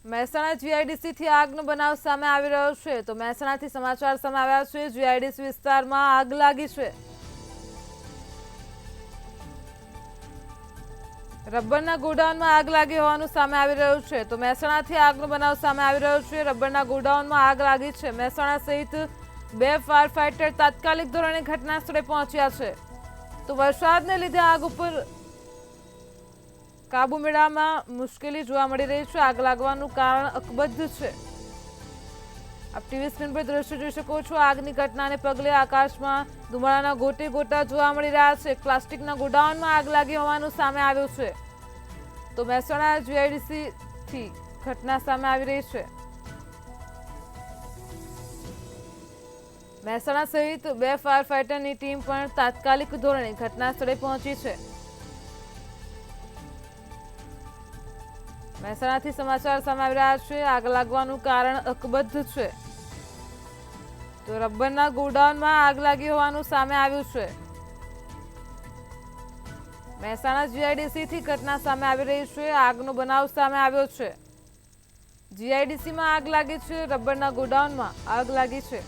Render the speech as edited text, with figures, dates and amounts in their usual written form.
મહેસાણા જીઆઈડીસીથી આગનો બનાવ સામે આવી રહ્યો છે તો મહેસાણાથી સમાચાર સામે આવ્યા છે। જીઆઈડીસી વિસ્તારમાં આગ લાગી છે। રબરના ગોડાઉનમાં આગ લાગી હોવાનું સામે આવી રહ્યું છે તો મહેસાણાથી આગનો બનાવ સામે આવી રહ્યો છે। રબરના ગોડાઉનમાં આગ લાગી છે। મહેસાણા સહિત 2 ફાયર ફાઈટર તાત્કાલિક ધોરણે ઘટના સ્થળે પહોંચ્યા છે તો વરસાદને લીધે આગ ઉપર કાબુ મેળવવામાં મુશ્કેલી જોવા મળી રહી છે। આગ લાગવાનું કારણ અકબંધ છે। આપ ટીવી સ્ક્રીન પર દ્રશ્ય જોઈ શકો છો। આગની ઘટનાને પગલે આકાશમાં ધુમાડાના ગોટે ગોટા જોવા મળી રહ્યા છે। પ્લાસ્ટિકના ગોડાઉનમાં આગ લાગી હોવાનું સામે આવ્યું છે તો મહેસાણા જીઆઈડીસી થી ઘટના સામે આવી રહી છે। મહેસાણા સહિત 2 ફાયર ફાઈટરની ટીમ પણ તાત્કાલિક ધોરણે ઘટના સ્થળે પહોંચી છે। મહેસાણાથી સમાચાર સામે આવી રહ્યા છે। આગ લાગવાનું કારણ અકબંધ છે તો રબરના ગોડાઉનમાં આગ લાગી હોવાનું સામે આવ્યું છે। મહેસાણા જીઆઈડીસી થી ઘટના સામે આવી રહી છે। આગનો બનાવ સામે આવ્યો છે। જીઆઈડીસીમાં આગ લાગી છે। રબરના ગોડાઉનમાં આગ લાગી છે।